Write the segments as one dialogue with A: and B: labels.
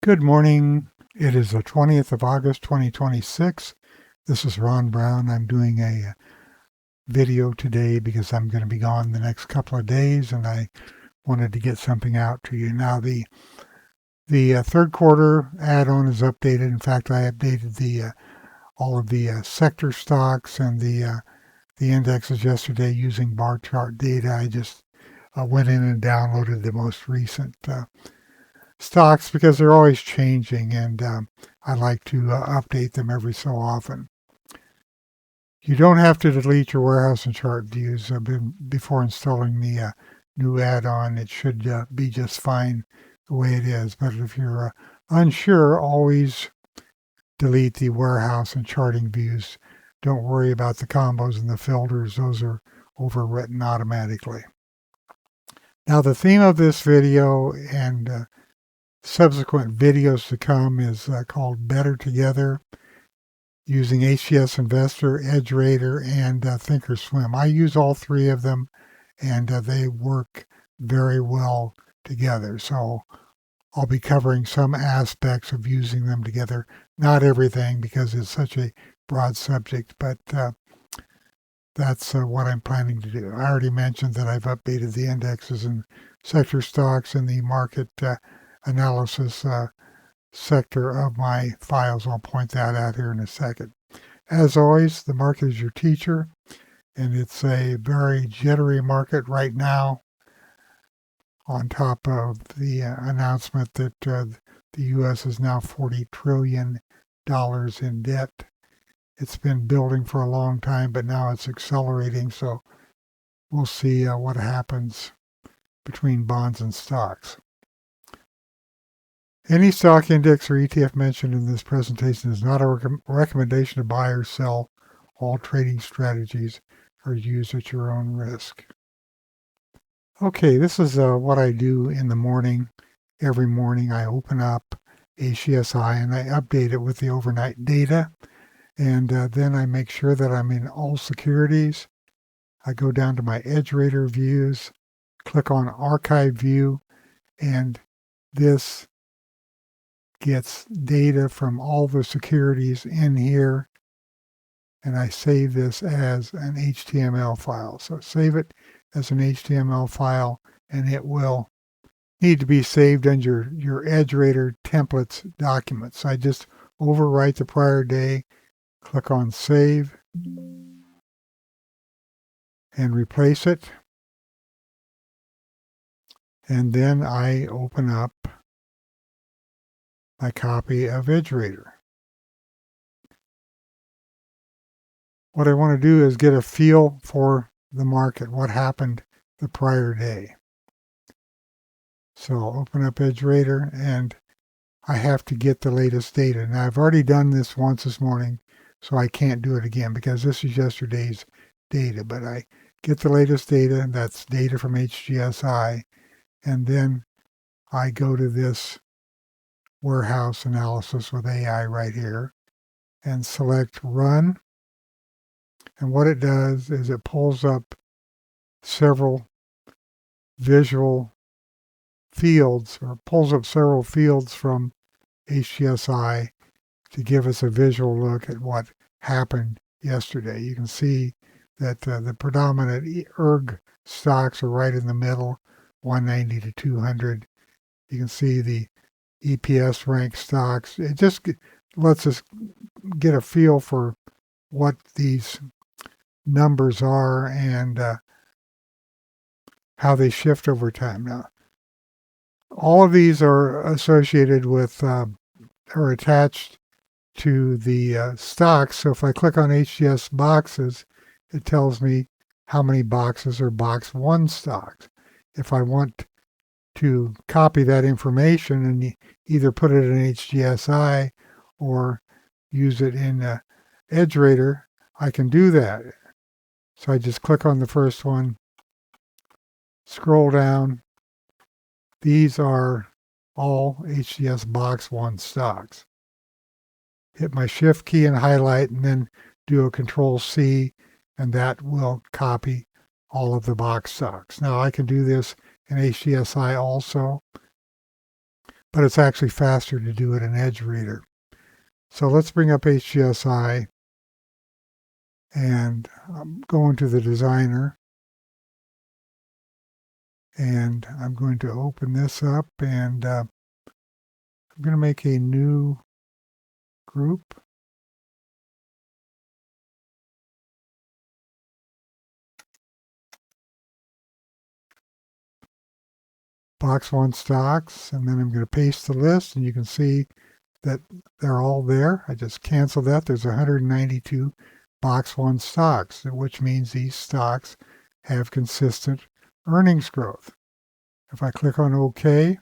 A: Good morning. It is the 20th of August, 2026. This is Ron Brown. I'm doing a video today because I'm going to be gone the next couple of days and I wanted to get something out to you. Now, the third quarter add-on is updated. In fact, I updated all of the sector stocks and the indexes yesterday using bar chart data. I just went in and downloaded the most recent stocks because they're always changing, and I like to update them every so often. You don't have to delete your warehouse and chart views before installing the new add-on. It should be just fine the way it is. But if you're unsure, always delete the warehouse and charting views. Don't worry about the combos and the filters. Those are overwritten automatically. Now, the theme of this video and subsequent videos to come is called Better Together, using HGS Investor, EdgeRater, and thinkorswim. I use all three of them, and they work very well together. So I'll be covering some aspects of using them together. Not everything, because it's such a broad subject, but that's what I'm planning to do. I already mentioned that I've updated the indexes and sector stocks in the market analysis sector of my files. I'll point that out here in a second. As always, the market is your teacher, and it's a very jittery market right now, on top of the announcement that the U.S. is now $40 trillion in debt. It's been building for a long time, but now it's accelerating, so we'll see what happens between bonds and stocks. Any stock index or ETF mentioned in this presentation is not a recommendation to buy or sell. All trading strategies are used at your own risk. Okay, this is what I do in the morning. Every morning I open up HGSI and I update it with the overnight data. And then I make sure that I'm in all securities. I go down to my EdgeRater views, click on Archive View, and this gets data from all the securities in here, and I save this as an HTML file. So save it as an HTML file, and it will need to be saved under your EdgeRater templates document. So I just overwrite the prior day, click on Save, and replace it. And then I open up my copy of EdgeRater. What I want to do is get a feel for the market, what happened the prior day. So I'll open up EdgeRater, and I have to get the latest data. Now, I've already done this once this morning, so I can't do it again because this is yesterday's data. But I get the latest data, and that's data from HGSI, and then I go to this warehouse analysis with AI right here and select Run. And what it does is it pulls up several visual fields, or pulls up several fields from HGSI to give us a visual look at what happened yesterday. You can see that the predominant ERG stocks are right in the middle, 190 to 200. You can see the EPS ranked stocks. It just lets us get a feel for what these numbers are and how they shift over time. Now, all of these are associated with or attached to the stocks. So if I click on HGS boxes, it tells me how many boxes are box 1 stocks. If I want to copy that information and either put it in HGSI or use it in EdgeRater, I can do that. So I just click on the first one, scroll down. These are all HGS box 1 stocks. Hit my shift key and highlight, and then do a Control-C, and that will copy all of the box stocks. Now I can do this in HGSI also. but it's actually faster to do it in EdgeRater. So let's bring up HGSI and go into the designer. And I'm going to open this up, and I'm going to make a new group. Box 1 stocks, and then I'm going to paste the list, and you can see that they're all there. I just canceled that. There's 192 box 1 stocks, which means these stocks have consistent earnings growth. If I click on OK,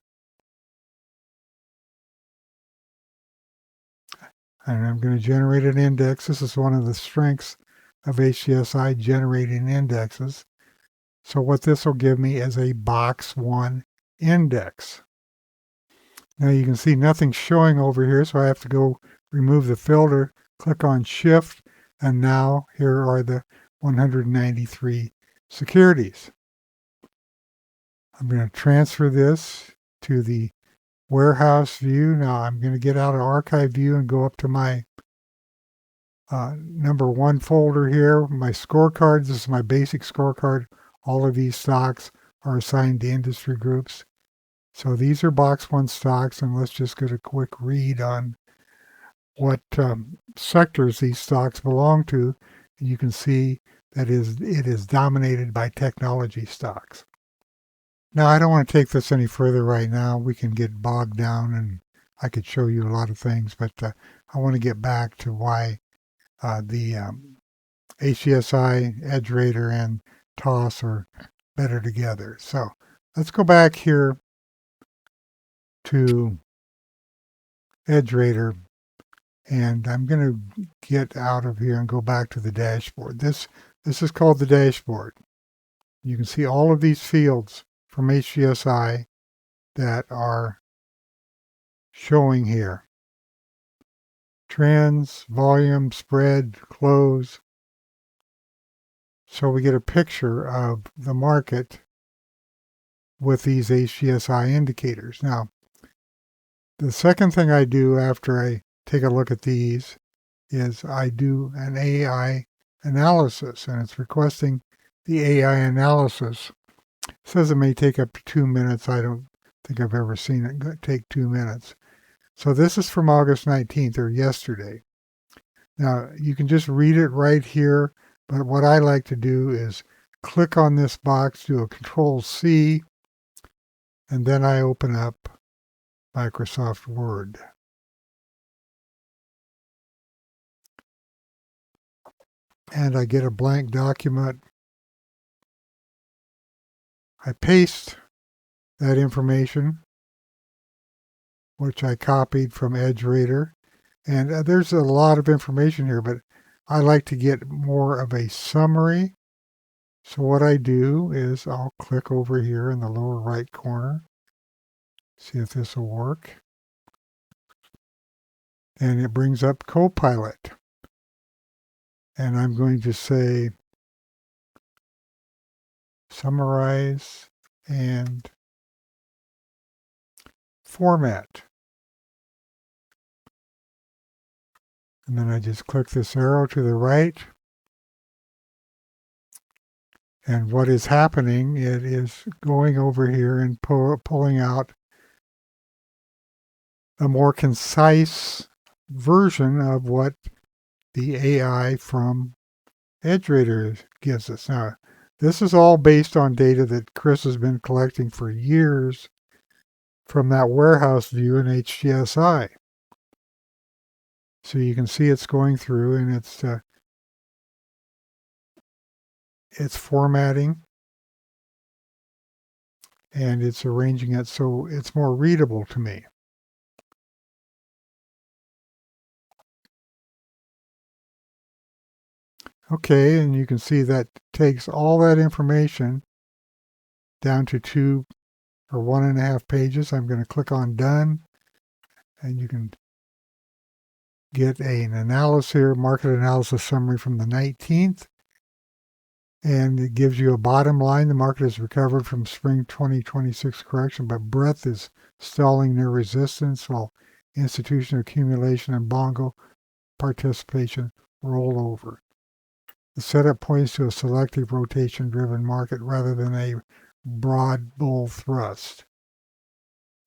A: and I'm going to generate an index. This is one of the strengths of HGSI, generating indexes. So what this will give me is a box 1 index. Now you can see nothing's showing over here, so I have to go remove the filter, click on Shift, and now here are the 193 securities. I'm going to transfer this to the warehouse view. Now I'm going to get out of archive view and go up to my number 1 folder here, my scorecard. This is my basic scorecard. All of these stocks are assigned to industry groups. So these are box 1 stocks, and let's just get a quick read on what sectors these stocks belong to. You can see that it is dominated by technology stocks. Now, I don't want to take this any further right now. We can get bogged down, and I could show you a lot of things, but I want to get back to why the HGSI, EdgeRater, and TOS are better together. So let's go back here to EdgeRater, and I'm going to get out of here and go back to the dashboard. This is called the dashboard. You can see all of these fields from HGSI that are showing here. Trends, volume, spread, close. So we get a picture of the market with these HGSI indicators. Now, the second thing I do after I take a look at these is I do an AI analysis, and it's requesting the AI analysis. It says it may take up to 2 minutes. I don't think I've ever seen it take 2 minutes. So this is from August 19th, or yesterday. Now, you can just read it right here, but what I like to do is click on this box, do a Control-C, and then I open up Microsoft Word. And I get a blank document. I paste that information, which I copied from EdgeRater. And there's a lot of information here, but I like to get more of a summary. So what I do is I'll click over here in the lower right corner. See if this will work. And it brings up Copilot. And I'm going to say summarize and format. And then I just click this arrow to the right. And what is happening, it is going over here and pulling out a more concise version of what the AI from EdgeRater gives us. Now, this is all based on data that Chris has been collecting for years from that warehouse view in HGSI. So you can see it's going through, and it's formatting, and it's arranging it so it's more readable to me. Okay, and you can see that takes all that information down to 2 or 1.5 pages. I'm going to click on Done, and you can get an analysis here, market analysis summary from the 19th. And it gives you a bottom line. The market has recovered from spring 2026 correction, but breadth is stalling near resistance while institutional accumulation and bongo participation roll over. The setup points to a selective rotation-driven market rather than a broad bull thrust.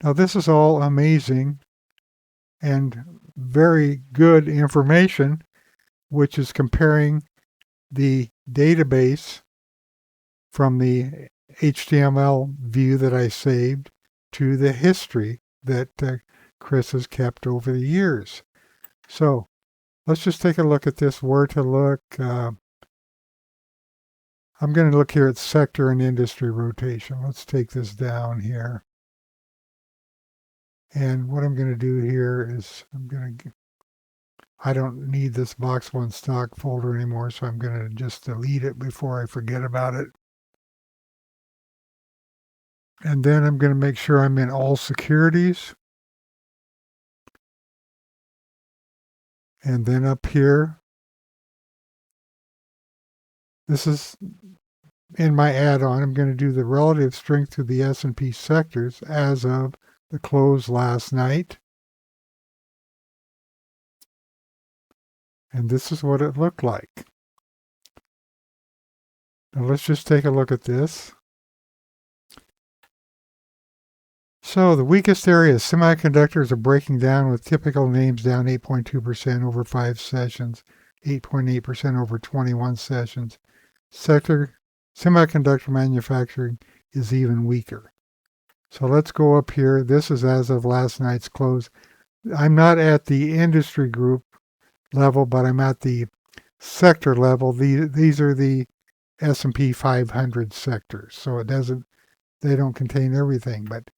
A: Now, this is all amazing and very good information, which is comparing the database from the HTML view that I saved to the history that Chris has kept over the years. So let's just take a look at this, where to look. I'm going to look here at sector and industry rotation. Let's take this down here. And what I'm going to do here is I don't need this box one stock folder anymore, so I'm going to just delete it before I forget about it. And then I'm going to make sure I'm in all securities. And then up here, this is in my add-on. I'm going to do the relative strength to the S&P sectors as of the close last night. And this is what it looked like. Now let's just take a look at this. So the weakest areas, semiconductors are breaking down with typical names down 8.2% over 5 sessions, 8.8% over 21 sessions. Sector semiconductor manufacturing is even weaker. So let's go up here. This is as of last night's close. I'm not at the industry group level, but I'm at the sector level. These are the S&P 500 sectors. So they don't contain everything, but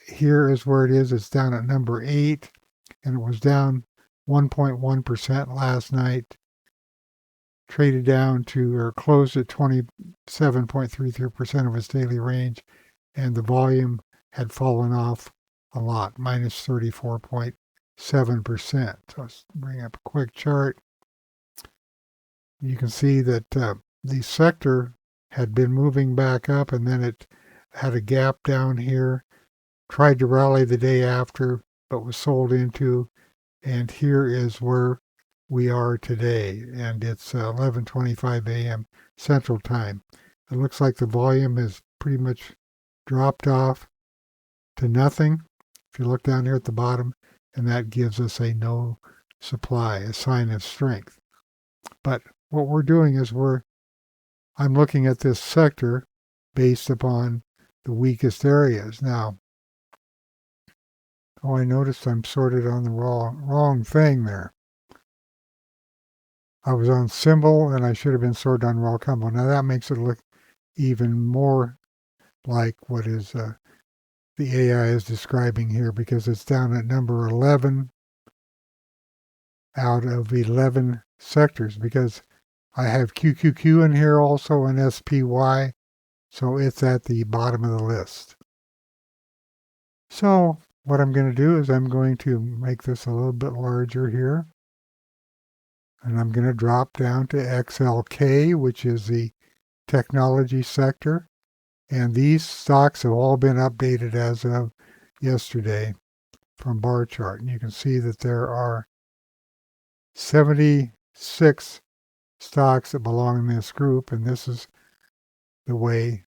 A: here is where it is. It's down at number 8, and it was down 1.1% last night. Traded down to, or closed at 27.33% of its daily range, and the volume had fallen off a lot, minus 34.7%. So let's bring up a quick chart. You can see that the sector had been moving back up, and then it had a gap down here, tried to rally the day after, but was sold into, and here is where we are today, and it's 11:25 a.m. Central Time. It looks like the volume has pretty much dropped off to nothing. If you look down here at the bottom, and that gives us a no supply, a sign of strength. But what we're doing is I'm looking at this sector based upon the weakest areas. Now, I noticed I'm sorted on the wrong thing there. I was on symbol, and I should have been sorted on raw combo. Now that makes it look even more like what is the AI is describing here, because it's down at number 11 out of 11 sectors, because I have QQQ in here also, and SPY, so it's at the bottom of the list. So what I'm going to do is I'm going to make this a little bit larger here. And I'm going to drop down to XLK, which is the technology sector. And these stocks have all been updated as of yesterday from bar chart. And you can see that there are 76 stocks that belong in this group. And this is the way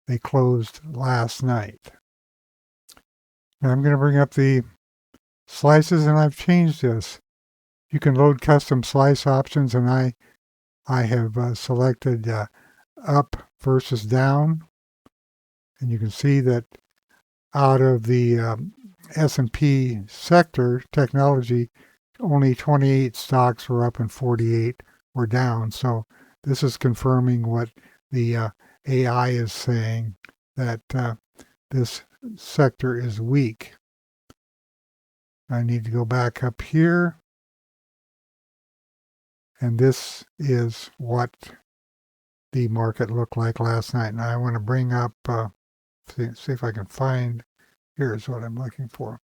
A: they closed last night. Now I'm going to bring up the slices, and I've changed this. You can load custom slice options, and I have selected up versus down, and you can see that out of the S&P sector technology, only 28 stocks were up and 48 were down. So this is confirming what the AI is saying, that this sector is weak. I need to go back up here. And this is what the market looked like last night. Now I want to bring up, see if I can find, here's what I'm looking for.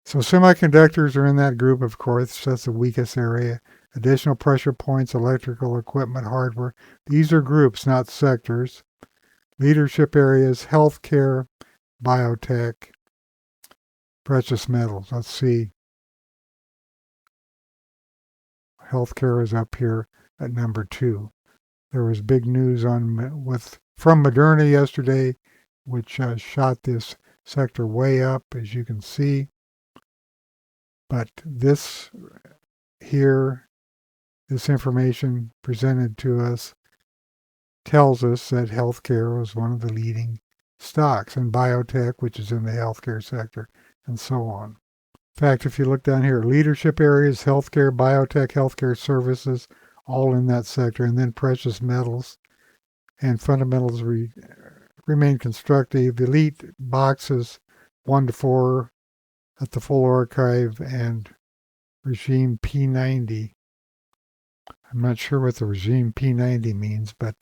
A: So semiconductors are in that group, of course. That's the weakest area. Additional pressure points, electrical equipment, hardware. These are groups, not sectors. Leadership areas, healthcare, biotech, precious metals. Let's see. Healthcare is up here at number 2. There was big news from Moderna yesterday, which shot this sector way up, as you can see. But this here, this information presented to us tells us that healthcare was one of the leading stocks, and biotech, which is in the healthcare sector, and so on. In fact, if you look down here, leadership areas, healthcare, biotech, healthcare services, all in that sector, and then precious metals and fundamentals remain constructive. Elite boxes 1 to 4 at the full archive, and regime P90. I'm not sure what the regime P90 means, but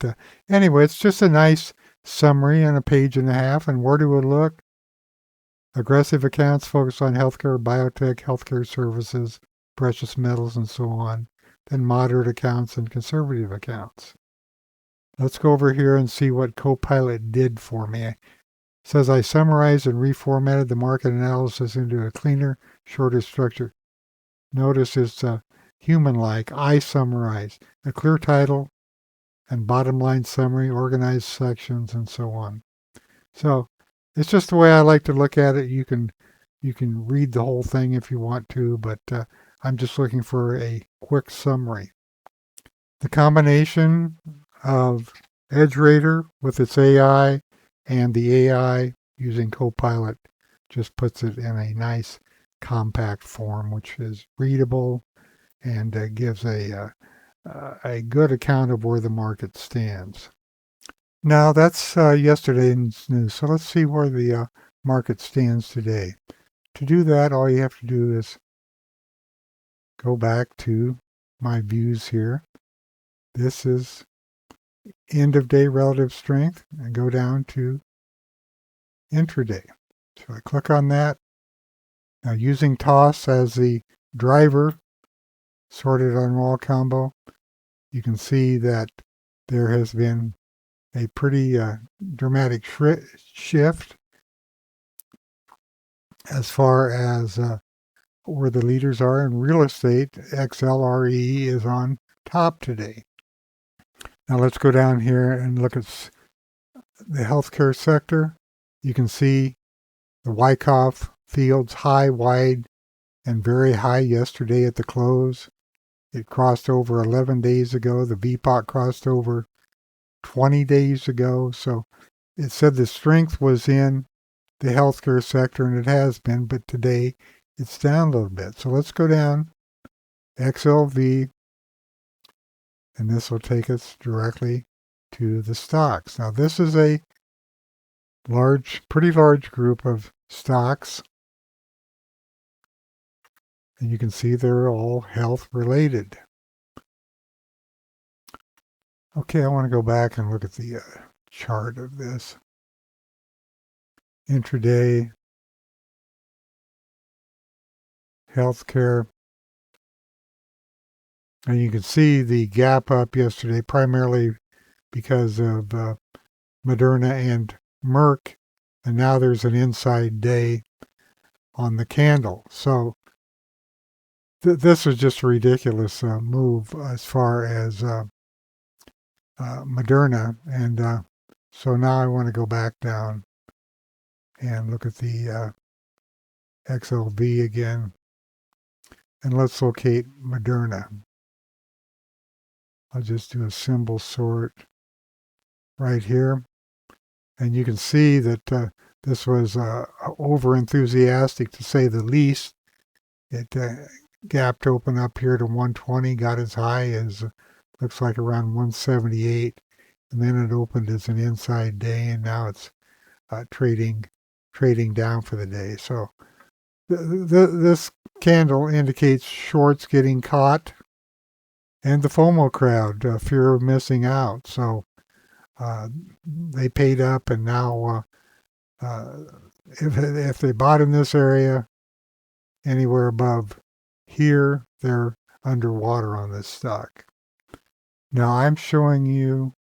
A: anyway, it's just a nice summary in a page and a half. And where do we look? Aggressive accounts focus on healthcare, biotech, healthcare services, precious metals, and so on. Then moderate accounts and conservative accounts. Let's go over here and see what Copilot did for me. It says I summarized and reformatted the market analysis into a cleaner, shorter structure. Notice it's human-like. I summarize. A clear title and bottom line summary, organized sections, and so on. So it's just the way I like to look at it. You can read the whole thing if you want to, but I'm just looking for a quick summary. The combination of EdgeRater with its AI and the AI using Copilot just puts it in a nice compact form, which is readable and gives a good account of where the market stands. Now that's yesterday's news, so let's see where the market stands today. To do that, all you have to do is go back to my views here. This is end of day relative strength, and go down to intraday. So I click on that. Now using TOS as the driver, sorted on wall combo, you can see that there has been a pretty dramatic shift as far as where the leaders are in real estate. XLRE is on top today. Now let's go down here and look at the healthcare sector. You can see the Wyckoff Fields high, wide, and very high yesterday at the close. It crossed over 11 days ago. The VPOC crossed over 20 days ago. So it said the strength was in the healthcare sector, and it has been, but today it's down a little bit. So let's go down, XLV, and this will take us directly to the stocks. Now this is a pretty large group of stocks, and you can see they're all health related. Okay, I want to go back and look at the chart of this. Intraday, healthcare, and you can see the gap up yesterday primarily because of Moderna and Merck, and now there's an inside day on the candle. So this was just a ridiculous move as far as Moderna, and so now I want to go back down and look at the XLV again, and let's locate Moderna. I'll just do a symbol sort right here, and you can see that this was over enthusiastic to say the least. It gapped open up here to 120, got as high as looks like around 178, and then it opened as an inside day, and now it's trading down for the day. So this candle indicates shorts getting caught, and the FOMO crowd, fear of missing out. So they paid up, and now if they bought in this area anywhere above here, they're underwater on this stock. Now I'm showing you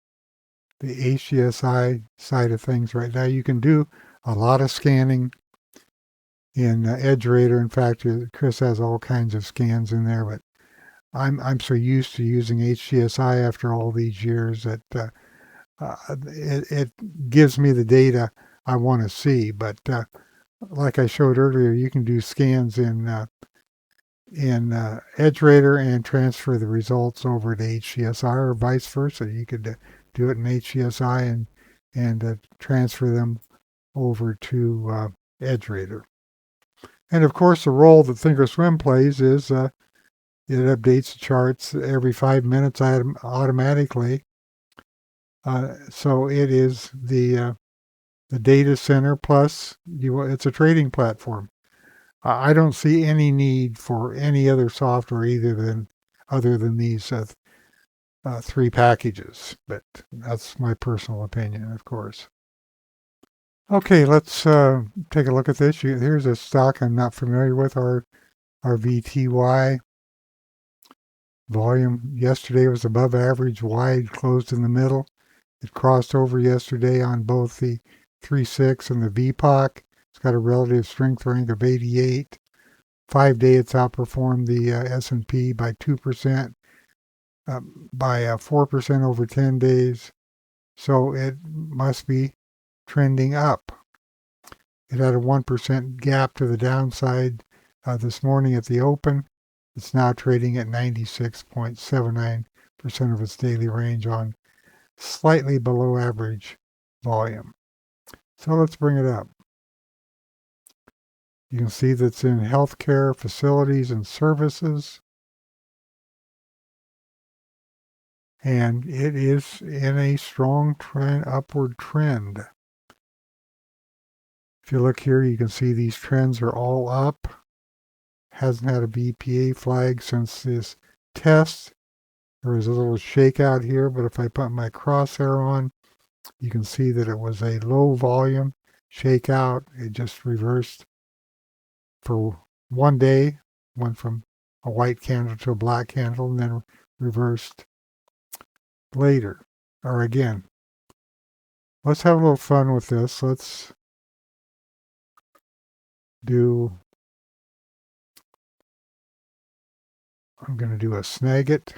A: the HGSI side of things right now. You can do a lot of scanning in EdgeRater. In fact, Chris has all kinds of scans in there, but I'm so used to using HGSI after all these years that it gives me the data I want to see. But like I showed earlier, you can do scans in EdgeRater and transfer the results over to HGSI or vice versa. You could do it in HGSI and transfer them over to EdgeRater. And of course, the role that thinkorswim plays is it updates the charts every 5 minutes automatically. So it is the data center plus it's a trading platform. I don't see any need for any other software other than these 3 packages, but that's my personal opinion, of course. Okay, let's take a look at this. Here's a stock I'm not familiar with, our VTY. Volume yesterday was above average, wide, closed in the middle. It crossed over yesterday on both the 3.6 and the VPOC. It's got a relative strength rank of 88. 5-day, it's outperformed the S&P by 2%, by 4% over 10 days. So it must be trending up. It had a 1% gap to the downside this morning at the open. It's now trading at 96.79% of its daily range on slightly below average volume. So let's bring it up. You can see that's in healthcare, facilities, and services. And it is in a strong upward trend. If you look here, you can see these trends are all up. Hasn't had a BPA flag since this test. There was a little shakeout here, but if I put my crosshair on, you can see that it was a low volume shakeout. It just reversed for 1 day, went from a white candle to a black candle, and then reversed later, or again. Let's have a little fun with this. Let's do, I'm going to do a snag it.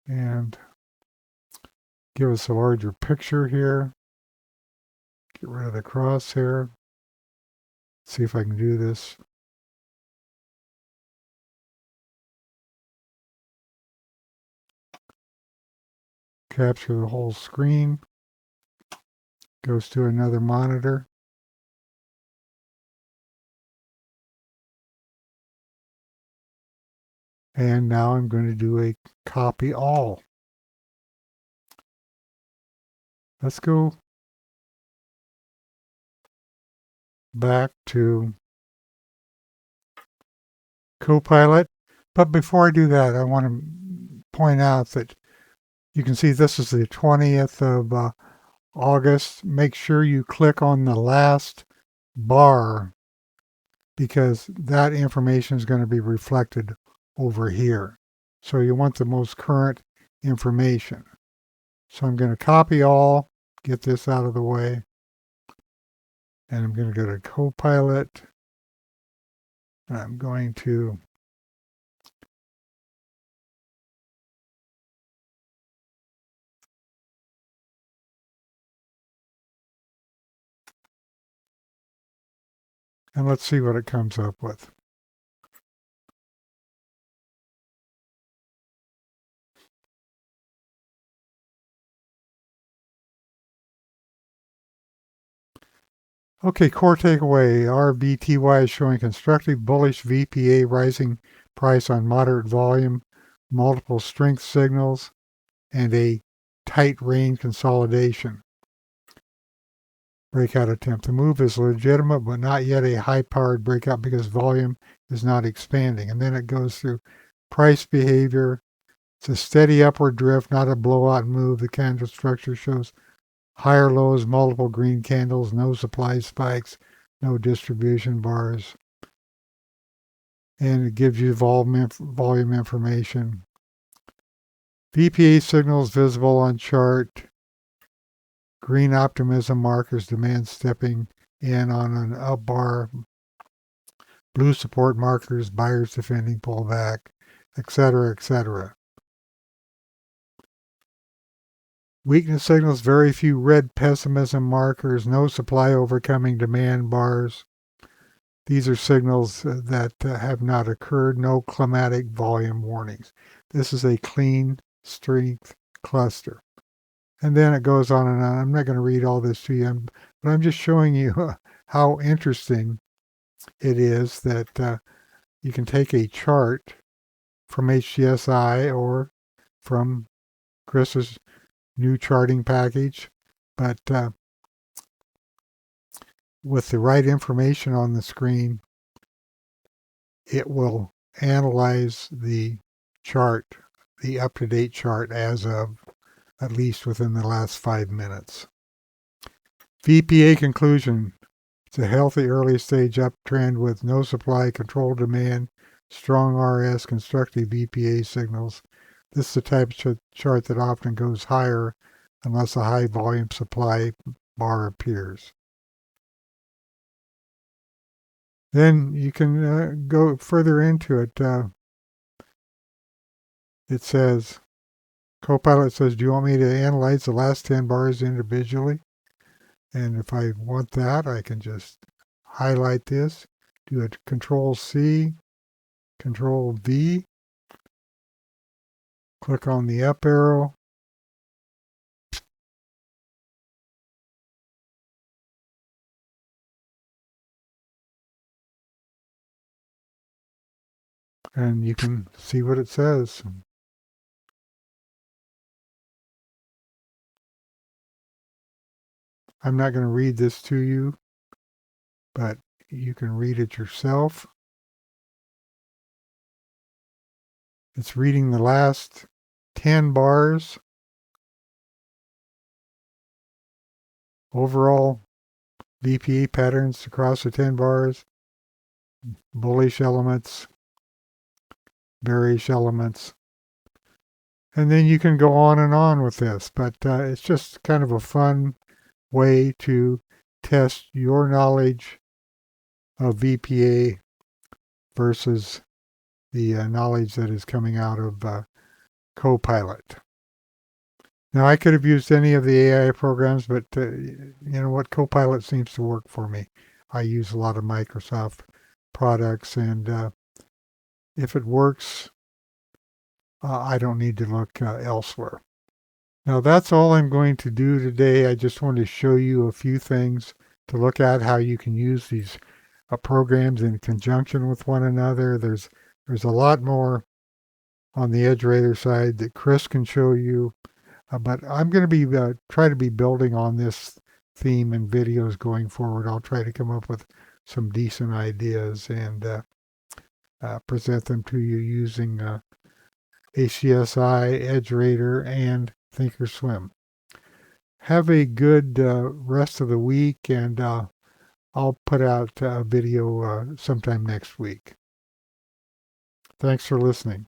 A: And give us a larger picture here. Get rid of the crosshair. See if I can do this. Capture the whole screen. Goes to another monitor. And now I'm going to do a copy all. Let's go back to Copilot. But before I do that, I want to point out that you can see this is the 20th of August. Make sure you click on the last bar because that information is going to be reflected over here. So you want the most current information. So I'm going to copy all, get this out of the way, and I'm going to go to Copilot, and I'm going to and let's see what it comes up with. Okay, core takeaway. Our VTY is showing constructive bullish VPA, rising price on moderate volume, multiple strength signals, and a tight range consolidation. Breakout attempt. The move is legitimate, but not yet a high-powered breakout because volume is not expanding. And then it goes through price behavior. It's a steady upward drift, not a blowout move. The candle structure shows higher lows, multiple green candles, no supply spikes, no distribution bars. and it gives you volume information. VPA signals visible on chart. Green optimism markers demand stepping in on an up bar. Blue support markers, buyers defending pullback, etc., etc. Weakness signals, very few red pessimism markers, no supply overcoming demand bars. These are signals that have not occurred, no climatic volume warnings. This is a clean strength cluster. And then it goes on and on. I'm not going to read all this to you, but I'm just showing you how interesting it is that you can take a chart from HGSI or from Chris's new charting package, but with the right information on the screen, it will analyze the chart, the up-to-date chart as of at least within the last 5 minutes. VPA conclusion. It's a healthy early stage uptrend with no supply, controlled demand, strong RS, constructive VPA signals. This is the type of chart that often goes higher unless a high volume supply bar appears. Then you can go further into it. It says, Copilot says, do you want me to analyze the last 10 bars individually? And if I want that, I can just highlight this, do a Control-C, Control-V, click on the up arrow, and you can see what it says. I'm not going to read this to you, but you can read it yourself. It's reading the last 10 bars. Overall VPA patterns across the 10 bars, bullish elements, bearish elements. And then you can go on and on with this, but it's just kind of a fun way to test your knowledge of VPA versus the knowledge that is coming out of Copilot. Now, I could have used any of the AI programs, but you know what? Copilot seems to work for me. I use a lot of Microsoft products, and if it works, I don't need to look elsewhere. Now, that's all I'm going to do today. I just wanted to show you a few things to look at, how you can use these programs in conjunction with one another. There's a lot more on the EdgeRater side that Chris can show you, but I'm going to be try to be building on this theme in videos going forward. I'll try to come up with some decent ideas and present them to you using HGSI, EdgeRater, and thinkorswim. Have a good rest of the week, and I'll put out a video sometime next week. Thanks for listening.